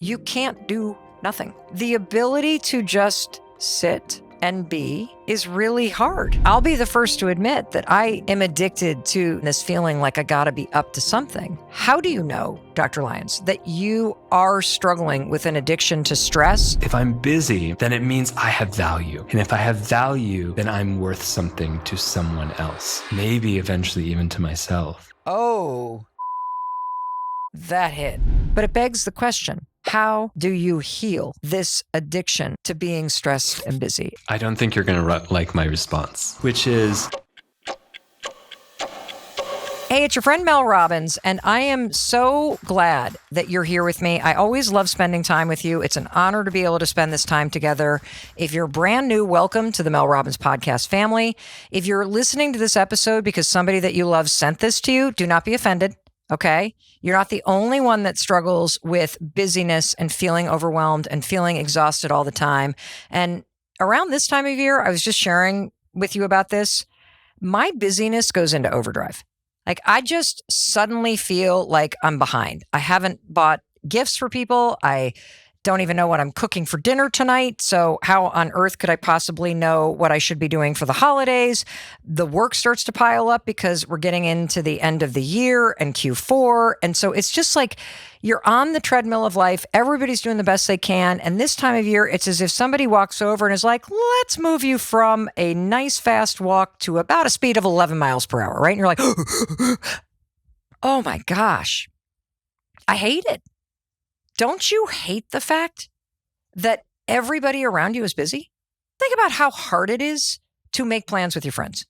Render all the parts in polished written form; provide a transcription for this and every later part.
You can't do nothing. The ability to just sit and be is really hard. I'll be the first to admit that I am addicted to this feeling like I gotta be up to something. How do you know, Dr. Lyons, that you are struggling with an addiction to stress? If I'm busy, then it means I have value. And if I have value, then I'm worth something to someone else. Maybe eventually even to myself. Oh, that hit. But it begs the question, how do you heal this addiction to being stressed and busy? I don't think you're going to like my response, which is... Hey, it's your friend Mel Robbins, and I am so glad that you're here with me. I always love spending time with you. It's an honor to be able to spend this time together. If you're brand new, welcome to the Mel Robbins podcast family. If you're listening to this episode because somebody that you love sent this to you, do not be offended. Okay? You're not the only one that struggles with busyness and feeling overwhelmed and feeling exhausted all the time. And around this time of year, I was just sharing with you about this. My busyness goes into overdrive. Like, I just suddenly feel like I'm behind. I haven't bought gifts for people. I don't even know what I'm cooking for dinner tonight. So how on earth could I possibly know what I should be doing for the holidays? The work starts to pile up because we're getting into the end of the year and Q4. And so it's just like you're on the treadmill of life. Everybody's doing the best they can. And this time of year, it's as if somebody walks over and is like, let's move you from a nice fast walk to about a speed of 11 miles per hour, right? And you're like, oh my gosh, I hate it. Don't you hate the fact that everybody around you is busy? Think about how hard it is to make plans with your friends.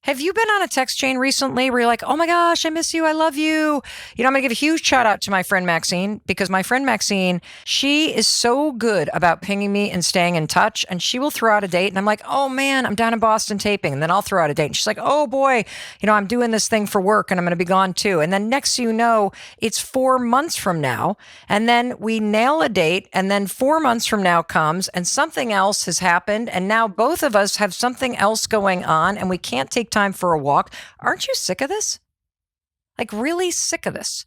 Have you been on a text chain recently where you're like, oh my gosh, I miss you, I love you? You know, I'm going to give a huge shout out to my friend Maxine, because my friend Maxine, she is so good about pinging me and staying in touch, and she will throw out a date. And I'm like, oh man, I'm down in Boston taping. And then I'll throw out a date. And she's like, oh boy, you know, I'm doing this thing for work and I'm going to be gone too. And then next thing you know, it's 4 months from now. And then we nail a date. And then 4 months from now comes and something else has happened. And now both of us have something else going on and we can't take time for a walk. Aren't you sick of this? Like, really sick of this?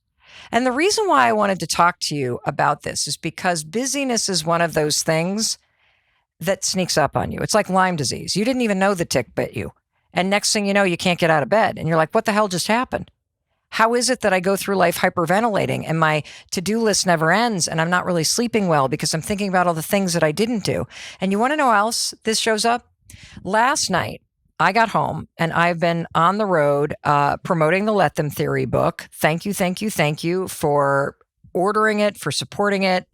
And the reason why I wanted to talk to you about this is because busyness is one of those things that sneaks up on you. It's like Lyme disease. You didn't even know the tick bit you. And next thing you know, you can't get out of bed. And you're like, what the hell just happened? How is it that I go through life hyperventilating and my to-do list never ends and I'm not really sleeping well because I'm thinking about all the things that I didn't do? And you want to know how else this shows up? Last night, I got home and I've been on the road promoting the Let Them Theory book. Thank you for ordering it, for supporting it.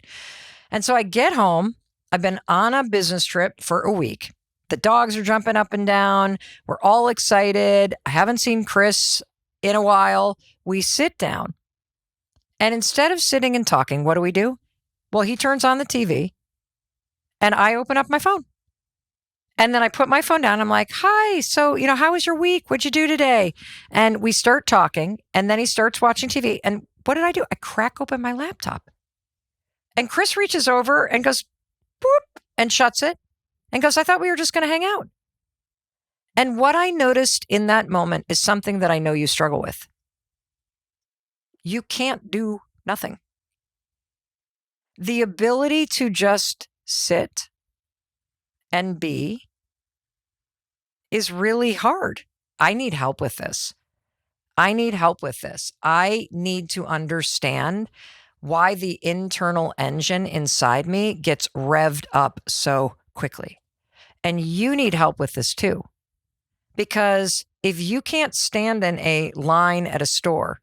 And so I get home. I've been on a business trip for a week. The dogs are jumping up and down. We're all excited. I haven't seen Chris in a while. We sit down. And instead of sitting and talking, what do? Well, he turns on the TV and I open up my phone. And then I put my phone down. I'm like, hi, so, you know, how was your week? What'd you do today? And we start talking. And then he starts watching TV. And what did I do? I crack open my laptop. And Chris reaches over and goes, boop, and shuts it and goes, I thought we were just going to hang out. And what I noticed in that moment is something that I know you struggle with. You can't do nothing. The ability to just sit and be is really hard. I need help with this. I need to understand why the internal engine inside me gets revved up so quickly. And you need help with this too. Because if you can't stand in a line at a store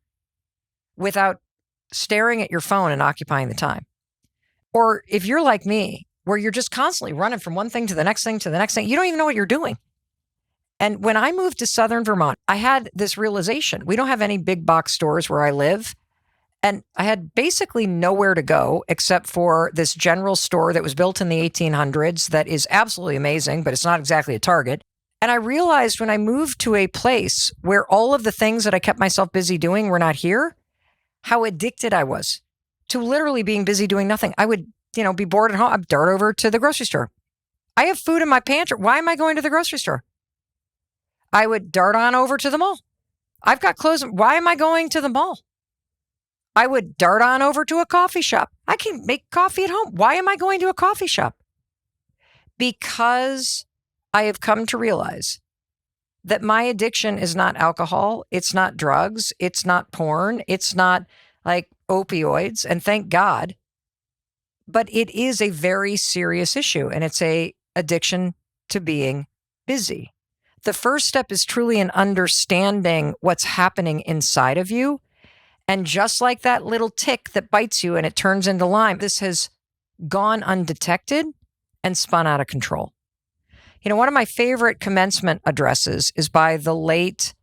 without staring at your phone and occupying the time, or if you're like me, where you're just constantly running from one thing to the next thing to the next thing. You don't even know what you're doing. And when I moved to Southern Vermont, I had this realization. We don't have any big box stores where I live. And I had basically nowhere to go except for this general store that was built in the 1800s that is absolutely amazing, but it's not exactly a Target. And I realized when I moved to a place where all of the things that I kept myself busy doing were not here, how addicted I was to literally being busy doing nothing. I would be bored at home. I'd dart over to the grocery store. I have food in my pantry. Why am I going to the grocery store? I would dart on over to the mall. I've got clothes. Why am I going to the mall? I would dart on over to a coffee shop. I can make coffee at home. Why am I going to a coffee shop? Because I have come to realize that my addiction is not alcohol. It's not drugs. It's not porn. It's not like opioids. And thank God. But it is a very serious issue, and it's a addiction to being busy. The first step is truly in understanding what's happening inside of you. And just like that little tick that bites you and it turns into Lyme, this has gone undetected and spun out of control. You know, one of my favorite commencement addresses is by the late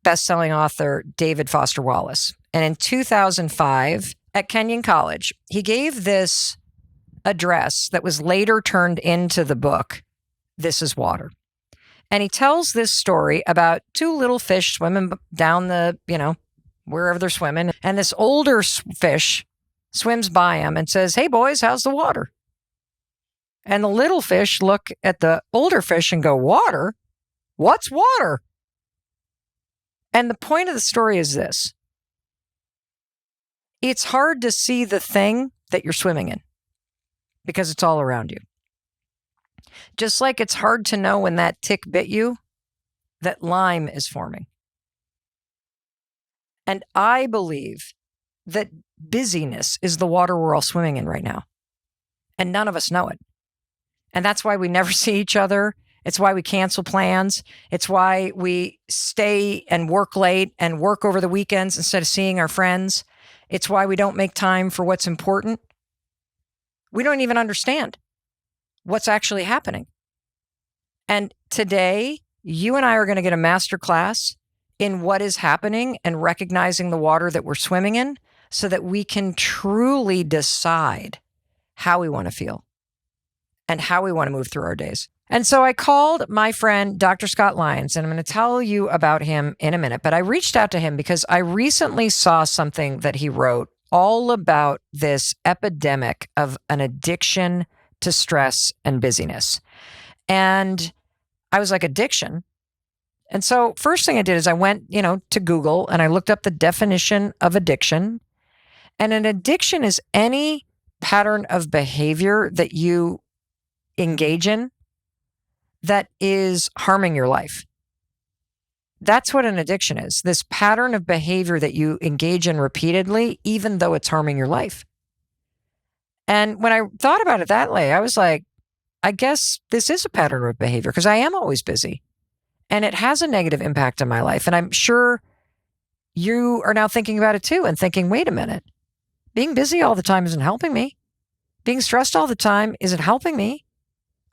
best-selling author David Foster Wallace. And in 2005 at Kenyon College, he gave this address that was later turned into the book, This is Water. And he tells this story about two little fish swimming down the, wherever they're swimming. And this older fish swims by him and says, "Hey, boys, how's the water?" And the little fish look at the older fish and go, "Water? What's water?" And the point of the story is this. It's hard to see the thing that you're swimming in because it's all around you. Just like it's hard to know when that tick bit you, that Lyme is forming. And I believe that busyness is the water we're all swimming in right now. And none of us know it. And that's why we never see each other. It's why we cancel plans. It's why we stay and work late and work over the weekends instead of seeing our friends. It's why we don't make time for what's important. We don't even understand what's actually happening. And today, you and I are going to get a master class in what is happening and recognizing the water that we're swimming in so that we can truly decide how we want to feel and how we want to move through our days. And so I called my friend, Dr. Scott Lyons, and I'm going to tell you about him in a minute. But I reached out to him because I recently saw something that he wrote all about this epidemic of an addiction to stress and busyness. And I was like, addiction? And so first thing I did is I went, to Google and I looked up the definition of addiction. And an addiction is any pattern of behavior that you engage in that is harming your life. That's what an addiction is. This pattern of behavior that you engage in repeatedly, even though it's harming your life. And when I thought about it that way, I was like, I guess this is a pattern of behavior because I am always busy and it has a negative impact on my life. And I'm sure you are now thinking about it too and thinking, wait a minute, being busy all the time isn't helping me. Being stressed all the time isn't helping me.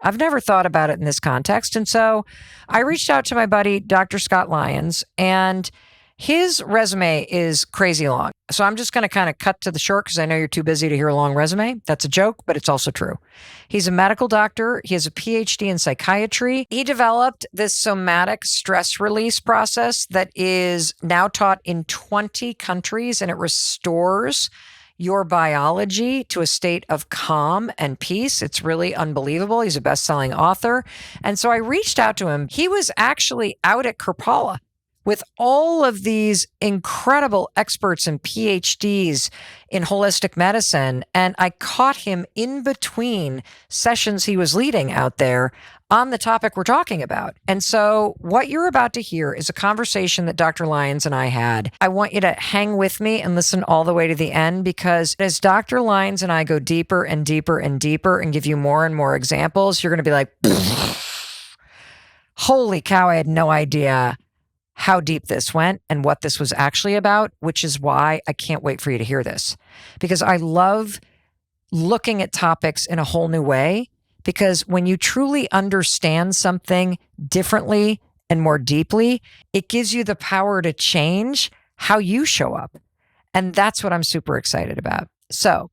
I've never thought about it in this context. And so I reached out to my buddy, Dr. Scott Lyons, and his resume is crazy long. So I'm just going to kind of cut to the short because I know you're too busy to hear a long resume. That's a joke, but it's also true. He's a medical doctor. He has a PhD in psychiatry. He developed this somatic stress release process that is now taught in 20 countries, and it restores your biology to a state of calm and peace. It's really unbelievable. He's a best-selling author. And so I reached out to him. He was actually out at Kripalu with all of these incredible experts and PhDs in holistic medicine. And I caught him in between sessions he was leading out there on the topic we're talking about. And so what you're about to hear is a conversation that Dr. Lyons and I had. I want you to hang with me and listen all the way to the end, because as Dr. Lyons and I go deeper and deeper and deeper and give you more and more examples, you're going to be like, holy cow, I had no idea how deep this went and what this was actually about, which is why I can't wait for you to hear this, because I love looking at topics in a whole new way. Because when you truly understand something differently and more deeply, it gives you the power to change how you show up. And that's what I'm super excited about. So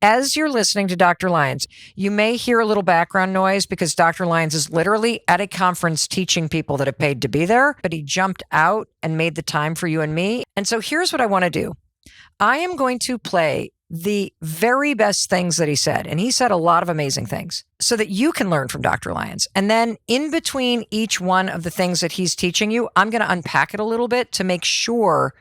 as you're listening to Dr. Lyons, you may hear a little background noise because Dr. Lyons is literally at a conference teaching people that have paid to be there, but he jumped out and made the time for you and me. And so here's what I want to do. I am going to play the very best things that he said. And he said a lot of amazing things so that you can learn from Dr. Lyons. And then in between each one of the things that he's teaching you, I'm going to unpack it a little bit to make sure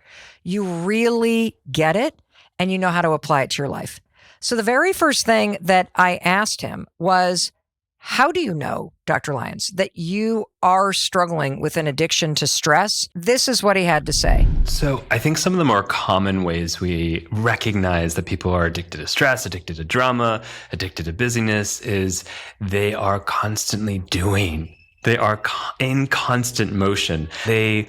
you really get it and you know how to apply it to your life. So the very first thing that I asked him was, how do you know, Dr. Lyons, that you are struggling with an addiction to stress? This is what he had to say. So I think some of the more common ways we recognize that people are addicted to stress, addicted to drama, addicted to busyness is they are constantly doing. They are in constant motion. They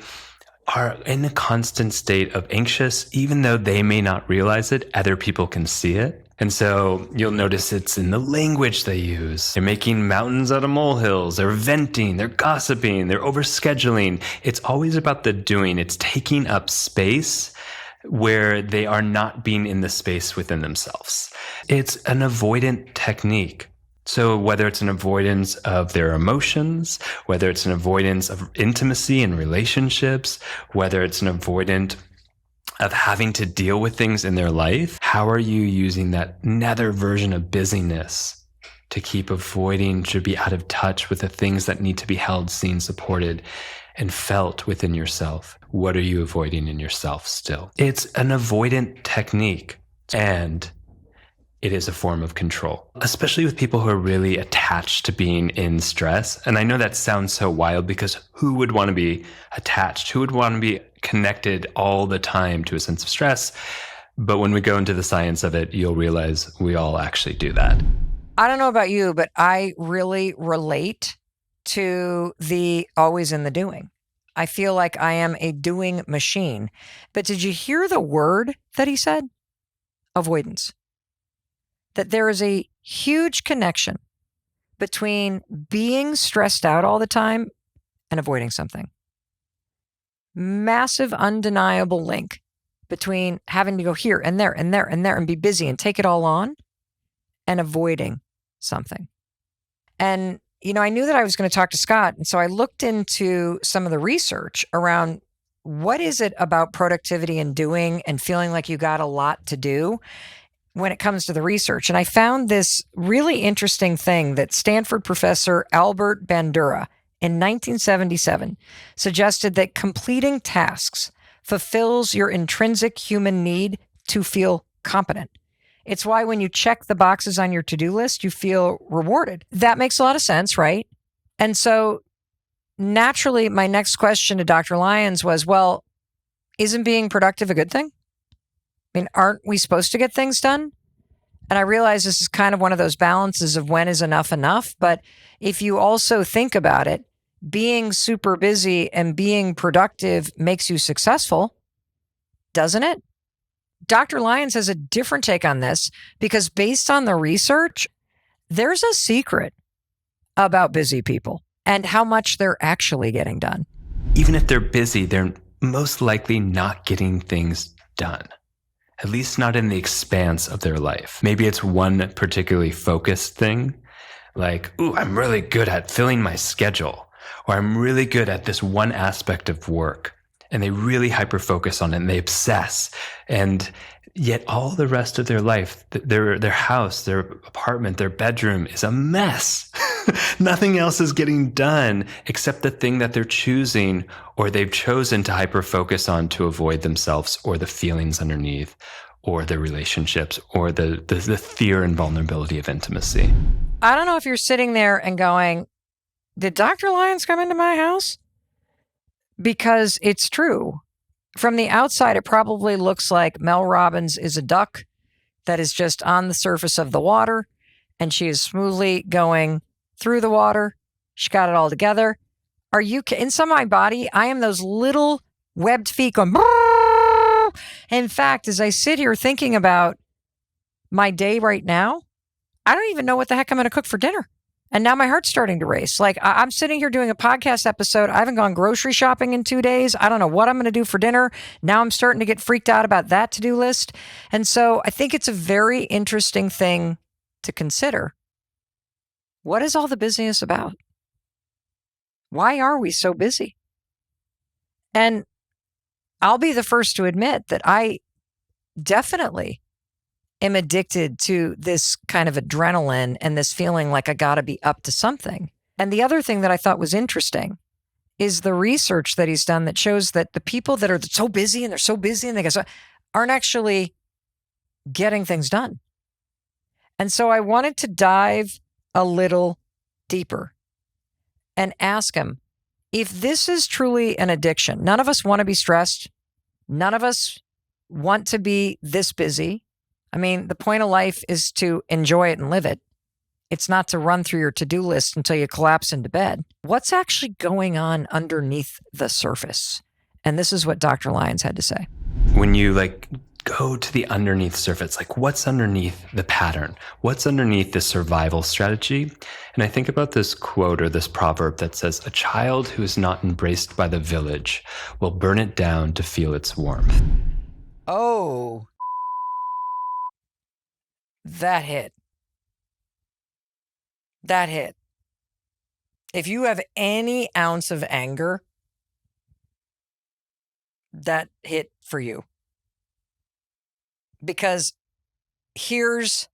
are in a constant state of anxious, even though they may not realize it, other people can see it. And so you'll notice it's in the language they use. They're making mountains out of molehills. They're venting. They're gossiping. They're overscheduling. It's always about the doing. It's taking up space where they are not being in the space within themselves. It's an avoidant technique. So whether it's an avoidance of their emotions, whether it's an avoidance of intimacy and relationships, whether it's an avoidant of having to deal with things in their life, how are you using that nether version of busyness to keep avoiding, to be out of touch with the things that need to be held, seen, supported, and felt within yourself? What are you avoiding in yourself still? It's an avoidant technique, and it is a form of control, especially with people who are really attached to being in stress. And I know that sounds so wild because who would want to be attached? Who would want to be connected all the time to a sense of stress? But when we go into the science of it, you'll realize we all actually do that. I don't know about you, but I really relate to the always in the doing. I feel like I am a doing machine. But did you hear the word that he said? Avoidance. That there is a huge connection between being stressed out all the time and avoiding something. Massive, undeniable link between having to go here and there and there and there and be busy and take it all on and avoiding something. And, I knew that I was going to talk to Scott. And so I looked into some of the research around what is it about productivity and doing and feeling like you got a lot to do when it comes to the research. And I found this really interesting thing that Stanford professor Albert Bandura in 1977 suggested that completing tasks fulfills your intrinsic human need to feel competent. It's why when you check the boxes on your to-do list, you feel rewarded. That makes a lot of sense, right? And so naturally, my next question to Dr. Lyons was, well, isn't being productive a good thing? I mean, aren't we supposed to get things done? And I realize this is kind of one of those balances of when is enough enough. But if you also think about it, being super busy and being productive makes you successful, doesn't it? Dr. Lyons has a different take on this because based on the research, there's a secret about busy people and how much they're actually getting done. Even if they're busy, they're most likely not getting things done. At least not in the expanse of their life. Maybe it's one particularly focused thing, like, ooh, I'm really good at filling my schedule, or I'm really good at this one aspect of work. And they really hyper-focus on it and they obsess. And yet all the rest of their life, their house, their apartment, their bedroom is a mess. Nothing else is getting done except the thing that they're choosing or they've chosen to hyper-focus on to avoid themselves or the feelings underneath or the relationships or the fear and vulnerability of intimacy. I don't know if you're sitting there and going, did Dr. Lyons come into my house? Because it's true. From the outside, it probably looks like Mel Robbins is a duck that is just on the surface of the water, and she is smoothly going through the water. She got it all together. Are you inside my body? I am those little webbed feet going. Brrr. In fact, as I sit here thinking about my day right now, I don't even know what the heck I'm going to cook for dinner. And now my heart's starting to race. Like I'm sitting here doing a podcast episode. I haven't gone grocery shopping in 2 days. I don't know what I'm going to do for dinner. Now I'm starting to get freaked out about that to-do list. And so I think it's a very interesting thing to consider. What is all the busyness about? Why are we so busy? And I'll be the first to admit that I definitely am addicted to this kind of adrenaline and this feeling like I got to be up to something. And the other thing that I thought was interesting is the research that he's done that shows that the people that are so busy and they're so busy and they go aren't actually getting things done. And so I wanted to dive a little deeper and ask him, if this is truly an addiction, none of us want to be stressed. None of us want to be this busy. I mean, the point of life is to enjoy it and live it. It's not to run through your to-do list until you collapse into bed. What's actually going on underneath the surface? And this is what Dr. Lyons had to say. When you go to the underneath surface, what's underneath the pattern? What's underneath the survival strategy? And I think about this quote or this proverb that says, a child who is not embraced by the village will burn it down to feel its warmth. Oh, that hit. That hit. If you have any ounce of anger, that hit for you. Because here's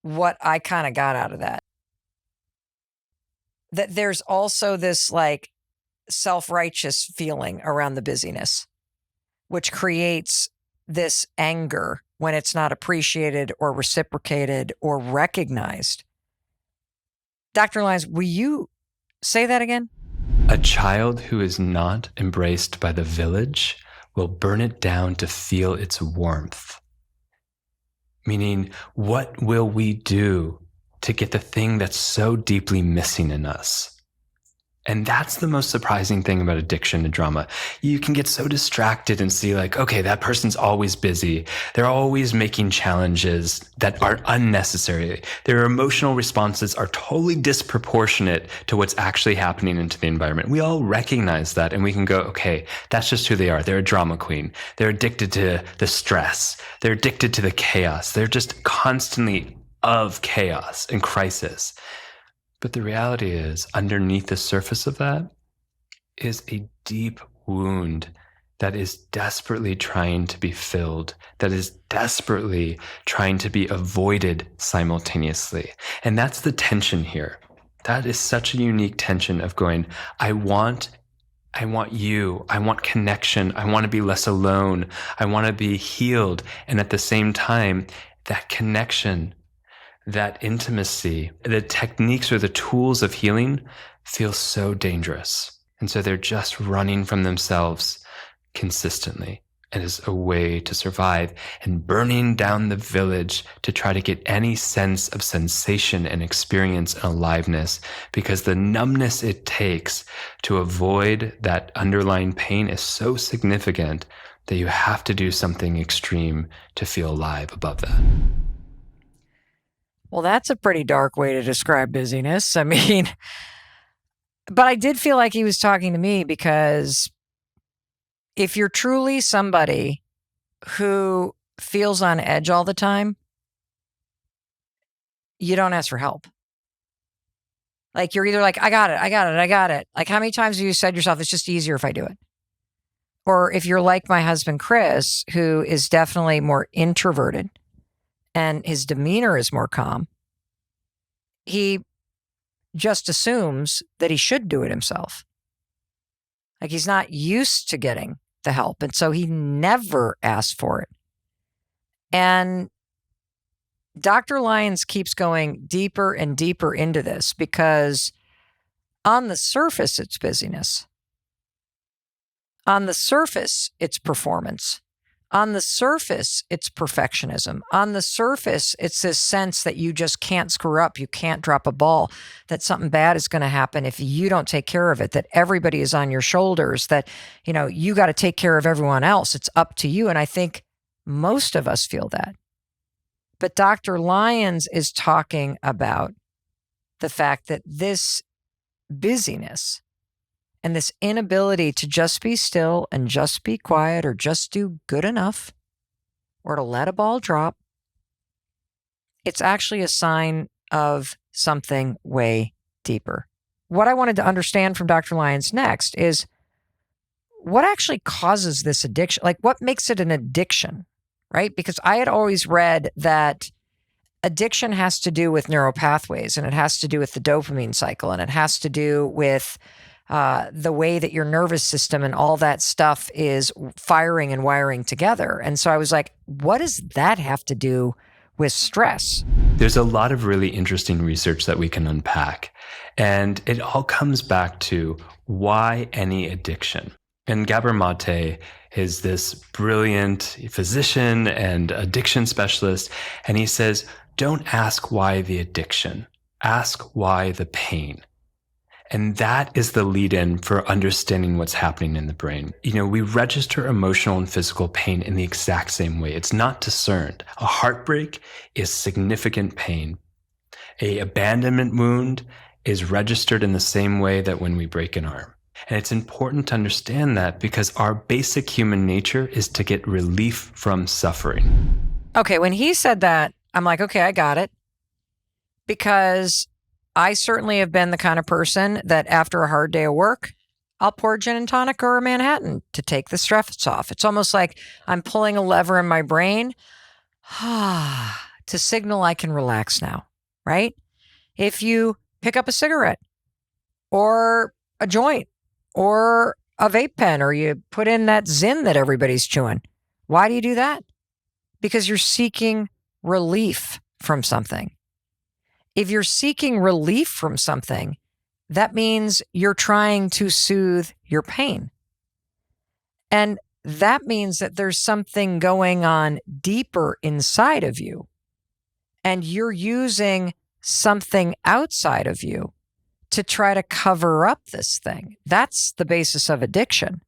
what I kind of got out of that. That there's also this self-righteous feeling around the busyness, which creates this anger when it's not appreciated or reciprocated or recognized. Dr. Lyons, will you say that again? A child who is not embraced by the village will burn it down to feel its warmth. Meaning, what will we do to get the thing that's so deeply missing in us? And that's the most surprising thing about addiction to drama. You can get so distracted and see okay, that person's always busy. They're always making challenges that are unnecessary. Their emotional responses are totally disproportionate to what's actually happening into the environment. We all recognize that and we can go, okay, that's just who they are. They're a drama queen. They're addicted to the stress. They're addicted to the chaos. They're just constantly of chaos and crisis. But the reality is, underneath the surface of that is a deep wound that is desperately trying to be filled, that is desperately trying to be avoided simultaneously. And that's the tension here. That is such a unique tension of going, I want you, I want connection, I want to be less alone, I want to be healed. And at the same time, that connection, that intimacy, the techniques or the tools of healing feel so dangerous. And so they're just running from themselves consistently and as a way to survive and burning down the village to try to get any sense of sensation and experience and aliveness, because the numbness it takes to avoid that underlying pain is so significant that you have to do something extreme to feel alive above that. Well, that's a pretty dark way to describe busyness. I mean, but I did feel like he was talking to me, because if you're truly somebody who feels on edge all the time, you don't ask for help. You're either I got it. How many times have you said to yourself, it's just easier if I do it? Or if you're like my husband, Chris, who is definitely more introverted, and his demeanor is more calm, he just assumes that he should do it himself. He's not used to getting the help, and so he never asks for it. And Dr. Lyons keeps going deeper and deeper into this, because on the surface, it's busyness. On the surface, it's performance. On the surface, it's perfectionism. On the surface, it's this sense that you just can't screw up. You can't drop a ball, that something bad is going to happen if you don't take care of it, that everybody is on your shoulders, that, you got to take care of everyone else. It's up to you. And I think most of us feel that. But Dr. Lyons is talking about the fact that this busyness and this inability to just be still and just be quiet or just do good enough or to let a ball drop, it's actually a sign of something way deeper. What I wanted to understand from Dr. Lyons next is what actually causes this addiction? What makes it an addiction, right? Because I had always read that addiction has to do with neural pathways, and it has to do with the dopamine cycle, and it has to do with the way that your nervous system and all that stuff is firing and wiring together. And so I was like, what does that have to do with stress? There's a lot of really interesting research that we can unpack. And it all comes back to why any addiction. And Gabor Mate is this brilliant physician and addiction specialist. And he says, don't ask why the addiction, ask why the pain. And that is the lead-in for understanding what's happening in the brain. We register emotional and physical pain in the exact same way. It's not discerned. A heartbreak is significant pain. A abandonment wound is registered in the same way that when we break an arm. And it's important to understand that because our basic human nature is to get relief from suffering. Okay, when he said that, I'm like, okay, I got it. Because I certainly have been the kind of person that after a hard day of work, I'll pour a gin and tonic or a Manhattan to take the stress off. It's almost like I'm pulling a lever in my brain to signal I can relax now, right? If you pick up a cigarette or a joint or a vape pen, or you put in that Zyn that everybody's chewing, why do you do that? Because you're seeking relief from something. If you're seeking relief from something, that means you're trying to soothe your pain. And that means that there's something going on deeper inside of you. And you're using something outside of you to try to cover up this thing. That's the basis of addiction.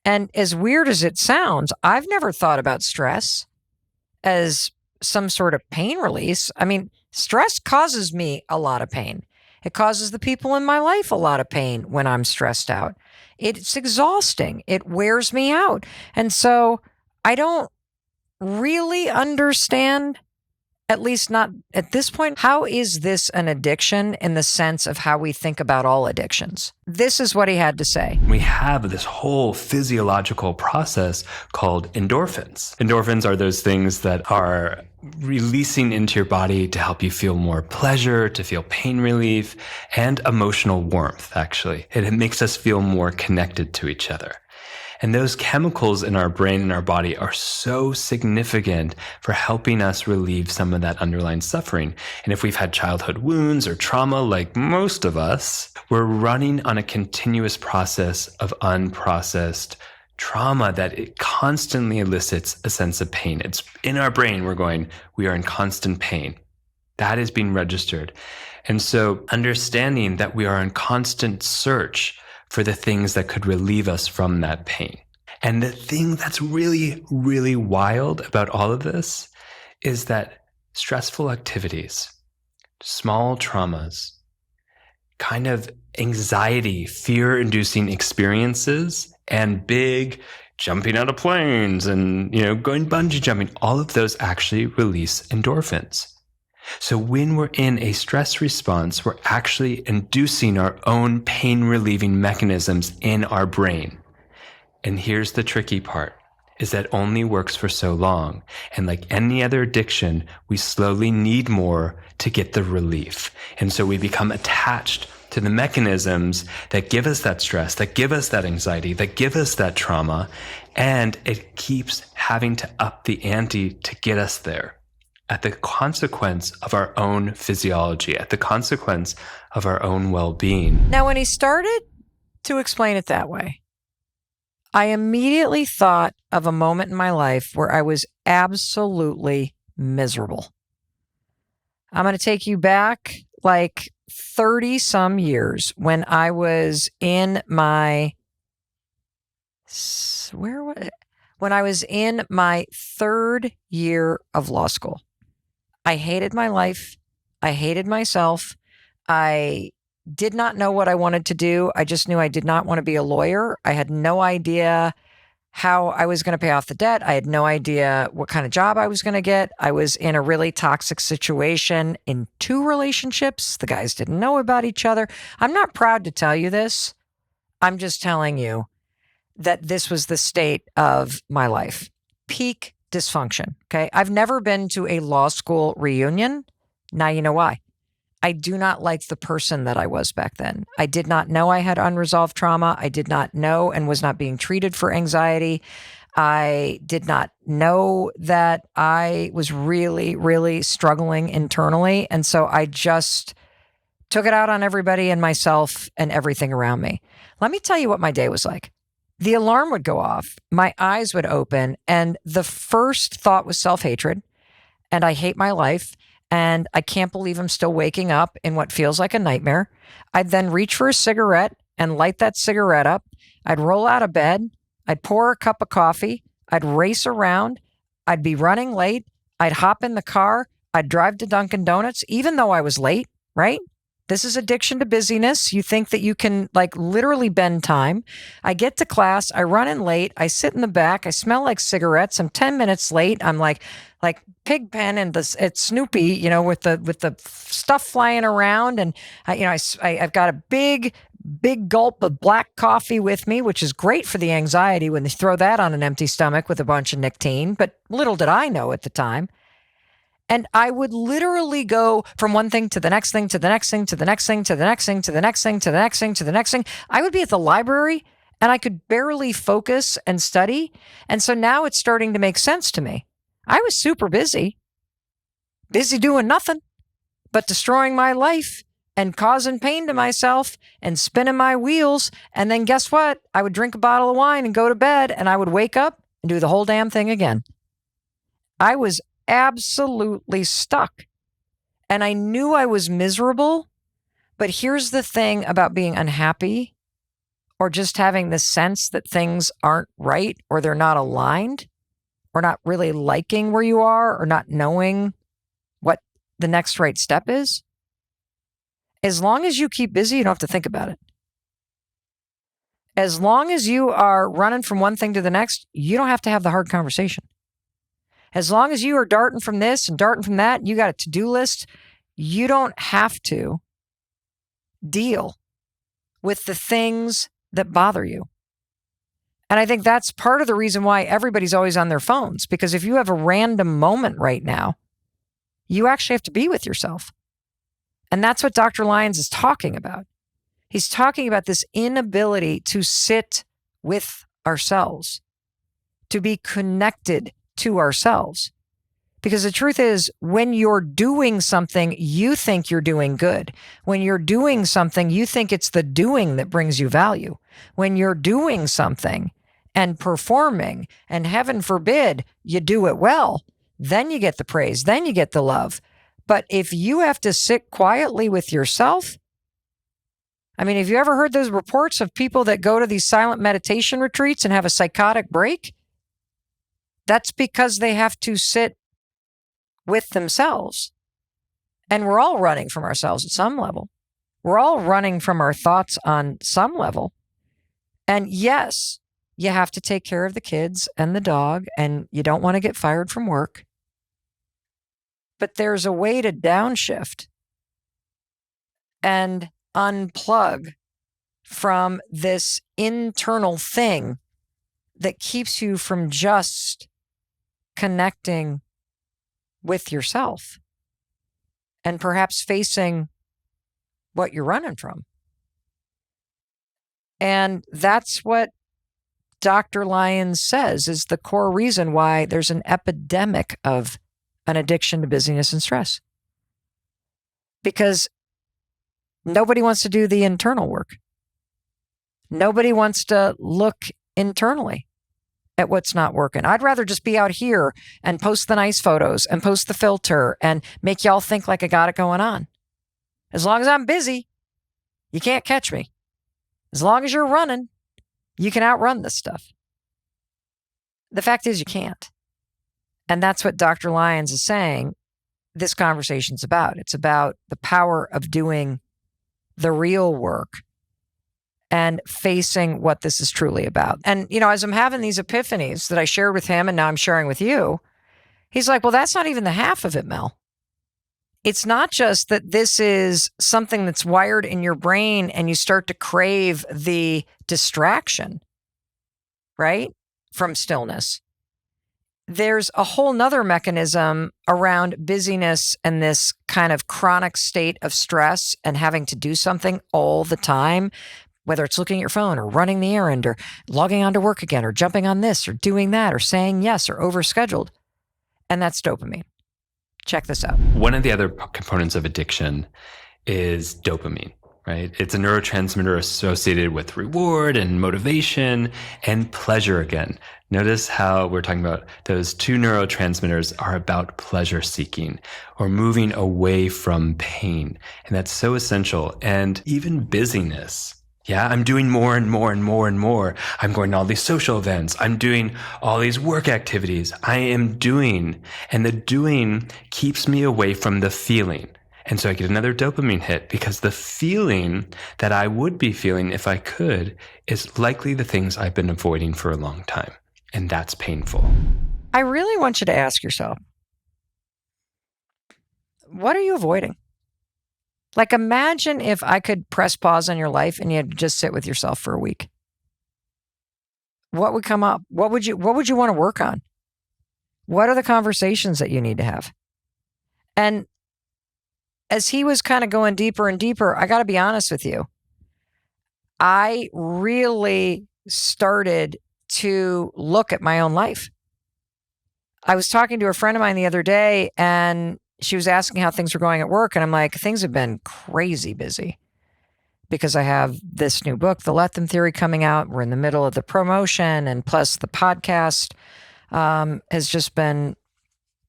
And as weird as it sounds, I've never thought about stress as some sort of pain release. I mean, stress causes me a lot of pain. It causes the people in my life a lot of pain when I'm stressed out. It's exhausting. It wears me out. And so I don't really understand, at least not at this point, how is this an addiction in the sense of how we think about all addictions? This is what he had to say. We have this whole physiological process called endorphins. Endorphins are those things that are releasing into your body to help you feel more pleasure, to feel pain relief, and emotional warmth, actually. It makes us feel more connected to each other. And those chemicals in our brain and our body are so significant for helping us relieve some of that underlying suffering. And if we've had childhood wounds or trauma, like most of us, we're running on a continuous process of unprocessed trauma that it constantly elicits a sense of pain. It's in our brain, we are in constant pain. That is being registered. And so understanding that we are in constant search for the things that could relieve us from that pain. And the thing that's really, really wild about all of this is that stressful activities, small traumas, kind of anxiety, fear-inducing experiences, and big jumping out of planes and, going bungee jumping, all of those actually release endorphins. So when we're in a stress response, we're actually inducing our own pain-relieving mechanisms in our brain. And here's the tricky part, is that only works for so long. And like any other addiction, we slowly need more to get the relief. And so we become attached to the mechanisms that give us that stress, that give us that anxiety, that give us that trauma. And it keeps having to up the ante to get us there, at the consequence of our own physiology, at the consequence of our own well-being. Now, when he started to explain it that way, I immediately thought of a moment in my life where I was absolutely miserable. I'm going to take you back like 30 some years when I was in my, when I was in my third year of law school. I hated my life. I hated myself. I did not know what I wanted to do. I just knew I did not want to be a lawyer. I had no idea how I was going to pay off the debt. I had no idea what kind of job I was going to get. I was in a really toxic situation in 2 relationships. The guys didn't know about each other. I'm not proud to tell you this. I'm just telling you that this was the state of my life. Peak dysfunction. Okay. I've never been to a law school reunion. Now you know why. I do not like the person that I was back then. I did not know I had unresolved trauma. I did not know and was not being treated for anxiety. I did not know that I was really, really struggling internally. And so I just took it out on everybody and myself and everything around me. Let me tell you what my day was like. The alarm would go off, my eyes would open, and the first thought was self-hatred. And I hate my life. And I can't believe I'm still waking up in what feels like a nightmare. I'd then reach for a cigarette and light that cigarette up. I'd roll out of bed. I'd pour a cup of coffee. I'd race around. I'd be running late. I'd hop in the car. I'd drive to Dunkin' Donuts, even though I was late, right? This is addiction to busyness. You think that you can literally bend time. I get to class. I run in late. I sit in the back. I smell like cigarettes. I'm 10 minutes late. I'm like Pigpen and it's Snoopy, with the stuff flying around. And I've got a big gulp of black coffee with me, which is great for the anxiety when they throw that on an empty stomach with a bunch of nicotine. But little did I know at the time. And I would literally go from one thing to the next thing, to the next thing, to the next thing, to the next thing, to the next thing, to the next thing, to the next thing. I would be at the library and I could barely focus and study. And so now it's starting to make sense to me. I was super busy doing nothing but destroying my life and causing pain to myself and spinning my wheels. And then guess what? I would drink a bottle of wine and go to bed, and I would wake up and do the whole damn thing again. I was absolutely stuck. And I knew I was miserable. But here's the thing about being unhappy or just having the sense that things aren't right or they're not aligned or not really liking where you are or not knowing what the next right step is. As long as you keep busy, you don't have to think about it. As long as you are running from one thing to the next, you don't have to have the hard conversation. As long as you are darting from this and darting from that, you got a to-do list, you don't have to deal with the things that bother you. And I think that's part of the reason why everybody's always on their phones, because if you have a random moment right now, you actually have to be with yourself. And that's what Dr. Lyons is talking about. He's talking about this inability to sit with ourselves, to be connected to ourselves. Because the truth is, when you're doing something, you think you're doing good. When you're doing something, you think it's the doing that brings you value. When you're doing something and performing, and heaven forbid you do it well, then you get the praise, then you get the love. But if you have to sit quietly with yourself, have you ever heard those reports of people that go to these silent meditation retreats and have a psychotic break? That's because they have to sit with themselves. And we're all running from ourselves at some level. We're all running from our thoughts on some level. And yes, you have to take care of the kids and the dog, and you don't want to get fired from work. But there's a way to downshift and unplug from this internal thing that keeps you from just connecting with yourself and perhaps facing what you're running from. And that's what Dr. Lyons says is the core reason why there's an epidemic of an addiction to busyness and stress. Because nobody wants to do the internal work. Nobody wants to look internally at what's not working. I'd rather just be out here and post the nice photos and post the filter and make y'all think like I got it going on. As long as I'm busy, you can't catch me. As long as you're running, you can outrun this stuff. The fact is you can't. And that's what Dr. Lyons is saying this conversation's about. It's about the power of doing the real work and facing what this is truly about. And, as I'm having these epiphanies that I shared with him and now I'm sharing with you, he's like, well, that's not even the half of it, Mel. It's not just that this is something that's wired in your brain and you start to crave the distraction, right, from stillness. there's a whole nother mechanism around busyness and this kind of chronic state of stress and having to do something all the time, whether it's looking at your phone or running the errand or logging on to work again or jumping on this or doing that or saying yes or overscheduled. And that's dopamine. Check this out. One of the other components of addiction is dopamine, right? It's a neurotransmitter associated with reward and motivation and pleasure again. Notice how we're talking about those two neurotransmitters are about pleasure seeking or moving away from pain. And that's so essential. And even busyness. Yeah, I'm doing more and more and more and more. I'm going to all these social events. I'm doing all these work activities. I am doing, and the doing keeps me away from the feeling. And so I get another dopamine hit because the feeling that I would be feeling if I could is likely the things I've been avoiding for a long time. And that's painful. I really want you to ask yourself, what are you avoiding? Like, imagine if I could press pause on your life and you had to just sit with yourself for a week. What would come up? What would you want to work on? What are the conversations that you need to have? And as he was kind of going deeper and deeper, I got to be honest with you. I really started to look at my own life. I was talking to a friend of mine the other day, and she was asking how things were going at work. And I'm like, things have been crazy busy because I have this new book, The Let Them Theory, coming out. We're in the middle of the promotion. And plus the podcast has just been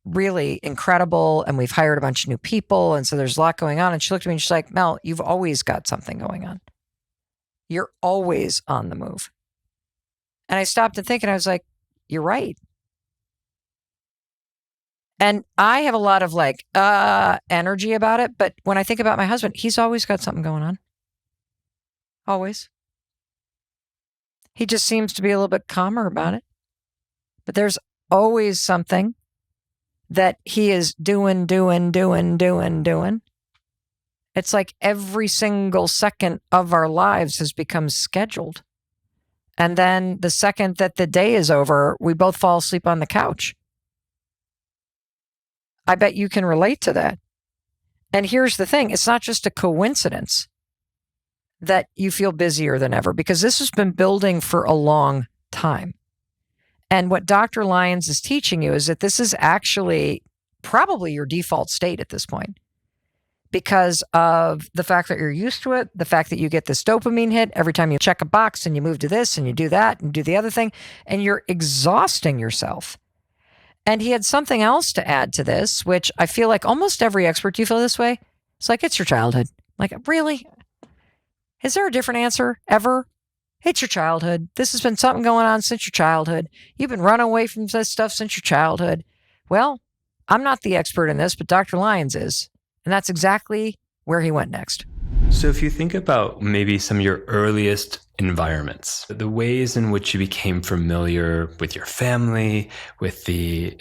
really incredible. And we've hired a bunch of new people. And so there's a lot going on. And she looked at me and she's like, Mel, you've always got something going on. You're always on the move. And I stopped and thinking, I was like, you're right. And I have a lot of energy about it. But when I think about my husband, he's always got something going on. Always. He just seems to be a little bit calmer about it. But there's always something that he is doing. It's like every single second of our lives has become scheduled. And then the second that the day is over, we both fall asleep on the couch. I bet you can relate to that. And here's the thing. It's not just a coincidence that you feel busier than ever, because this has been building for a long time. And what Dr. Lyons is teaching you is that this is actually probably your default state at this point, because of the fact that you're used to it, the fact that you get this dopamine hit every time you check a box and you move to this and you do that and do the other thing, and you're exhausting yourself. And he had something else to add to this, which I feel like almost every expert, do you feel this way? It's like, it's your childhood. Like, really? Is there a different answer ever? It's your childhood. This has been something going on since your childhood. You've been running away from this stuff since your childhood. Well, I'm not the expert in this, but Dr. Lyons is. And that's exactly where he went next. So if you think about maybe some of your earliest environments, the ways in which you became familiar with your family, with the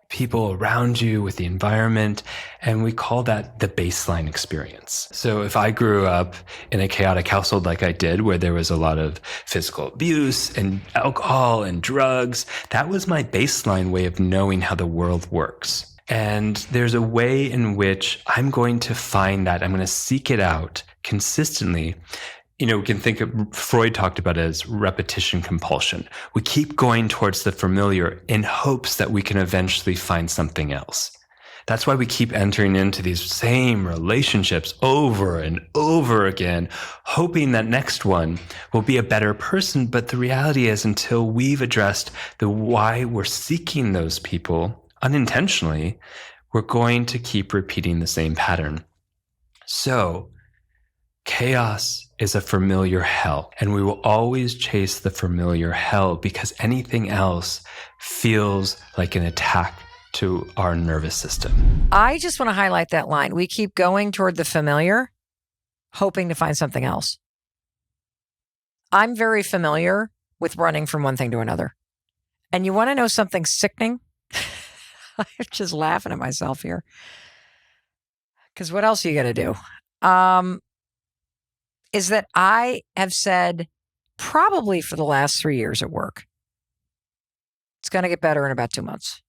people around you, with the environment, and we call that the baseline experience. So if I grew up in a chaotic household like I did, where there was a lot of physical abuse and alcohol and drugs, that was my baseline way of knowing how the world works. And there's a way in which I'm going to find that. I'm going to seek it out consistently. You know, we can think of, Freud talked about it as repetition compulsion. We keep going towards the familiar in hopes that we can eventually find something else. That's why we keep entering into these same relationships over and over again, hoping that next one will be a better person. But the reality is, until we've addressed the why we're seeking those people unintentionally, we're going to keep repeating the same pattern. So chaos is a familiar hell, and we will always chase the familiar hell because anything else feels like an attack to our nervous system. I just want to highlight that line. We keep going toward the familiar, hoping to find something else. I'm very familiar with running from one thing to another. And you want to know something sickening? I'm just laughing at myself here. Because what else are you going to do? Is that I have said probably for the last 3 years at work, It's going to get better in about 2 months.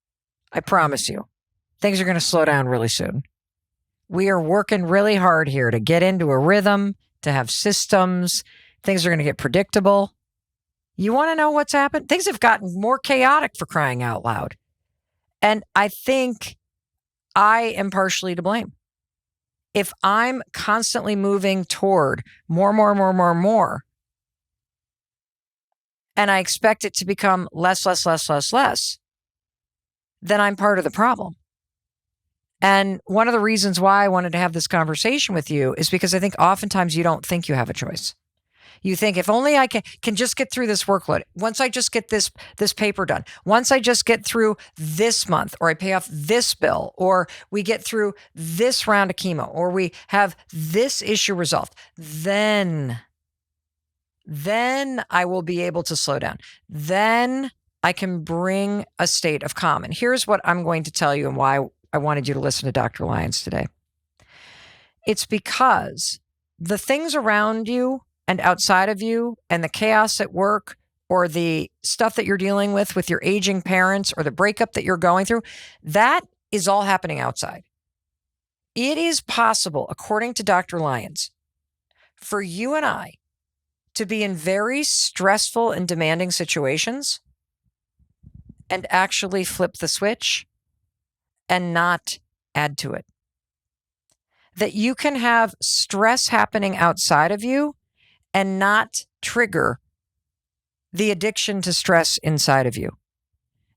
I promise you. Things are going to slow down really soon. We are working really hard here to get into a rhythm, to have systems. Things are going to get predictable. You want to know what's happened? Things have gotten more chaotic, for crying out loud. And I think I am partially to blame. If I'm constantly moving toward more, and I expect it to become less, then I'm part of the problem. And one of the reasons why I wanted to have this conversation with you is because I think oftentimes you don't think you have a choice. You think, if only I can just get through this workload. Once I just get this paper done. Once I just get through this month, or I pay off this bill, or we get through this round of chemo, or we have this issue resolved, then I will be able to slow down. Then I can bring a state of calm. And here's what I'm going to tell you and why I wanted you to listen to Dr. Lyons today. It's because the things around you and outside of you, and the chaos at work, or the stuff that you're dealing with your aging parents, or the breakup that you're going through, that is all happening outside. It is possible, according to Dr. Lyons, for you and I to be in very stressful and demanding situations and actually flip the switch and not add to it. That you can have stress happening outside of you and not trigger the addiction to stress inside of you.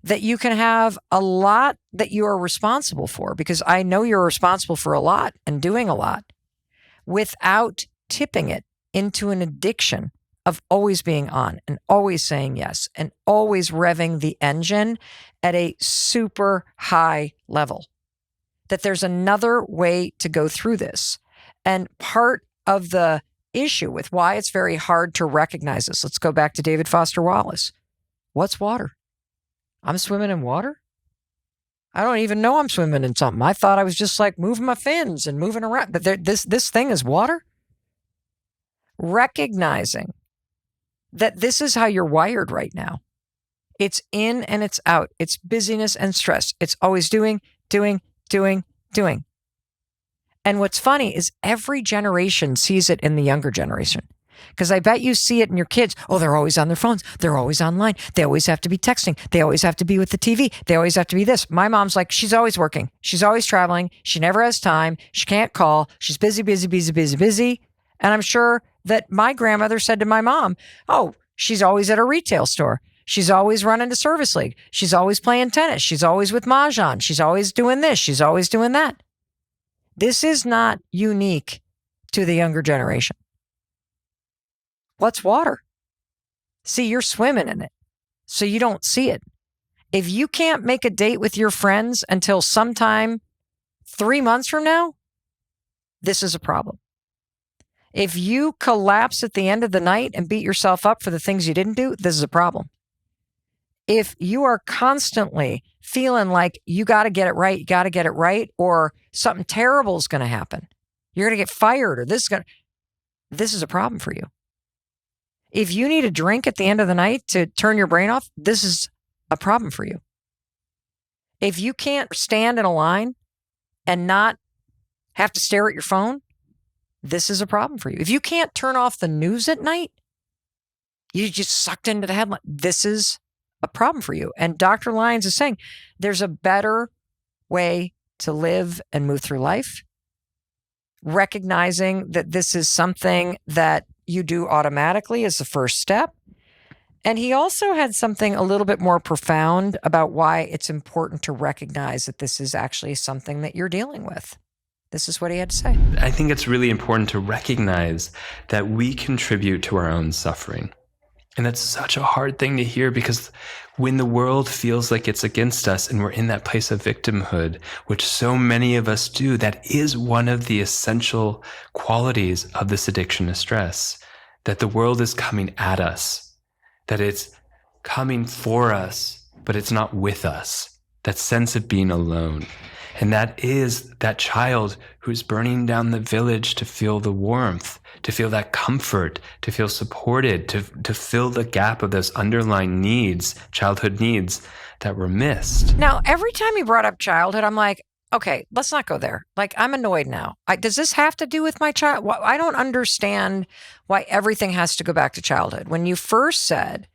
That you can have a lot that you are responsible for, because I know you're responsible for a lot and doing a lot, without tipping it into an addiction of always being on and always saying yes and always revving the engine at a super high level. That there's another way to go through this. And part of the issue with why it's very hard to recognize this, let's go back to David Foster Wallace. What's water? I'm swimming in water? I don't even know I'm swimming in something. I thought I was just like moving my fins and moving around. But this thing is water? Recognizing that this is how you're wired right now. It's in and it's out. It's busyness and stress. It's always doing. And what's funny is every generation sees it in the younger generation. Because I bet you see it in your kids. Oh, they're always on their phones. They're always online. They always have to be texting. They always have to be with the TV. They always have to be this. My mom's like, she's always working. She's always traveling. She never has time. She can't call. She's busy. And I'm sure that my grandmother said to my mom, oh, she's always at a retail store. She's always running to service league. She's always playing tennis. She's always with Mahjong. She's always doing this. She's always doing that. This is not unique to the younger generation. What's water? See, you're swimming in it, so you don't see it. If you can't make a date with your friends until sometime 3 months from now, this is a problem. If you collapse at the end of the night and beat yourself up for the things you didn't do, this is a problem. If you are constantly feeling like you got to get it right, or something terrible is going to happen, you're going to get fired, or this is a problem for you. If you need a drink at the end of the night to turn your brain off, this is a problem for you. If you can't stand in a line and not have to stare at your phone, this is a problem for you. If you can't turn off the news at night, you just sucked into the headline. This is a problem for you. And Dr. Lyons is saying there's a better way to live and move through life, recognizing that this is something that you do automatically as the first step. And he also had something a little bit more profound about why it's important to recognize that this is actually something that you're dealing with. This is what he had to say. I think it's really important to recognize that we contribute to our own suffering. And that's such a hard thing to hear, because when the world feels like it's against us and we're in that place of victimhood, which so many of us do, that is one of the essential qualities of this addiction to stress, that the world is coming at us, that it's coming for us, but it's not with us, that sense of being alone. And that is that child who's burning down the village to feel the warmth, to feel that comfort, to feel supported, to fill the gap of those underlying needs, childhood needs that were missed. Now, every time you brought up childhood, I'm like, okay, let's not go there. Like, I'm annoyed now. Does this have to do with my child? I don't understand why everything has to go back to childhood. When you first said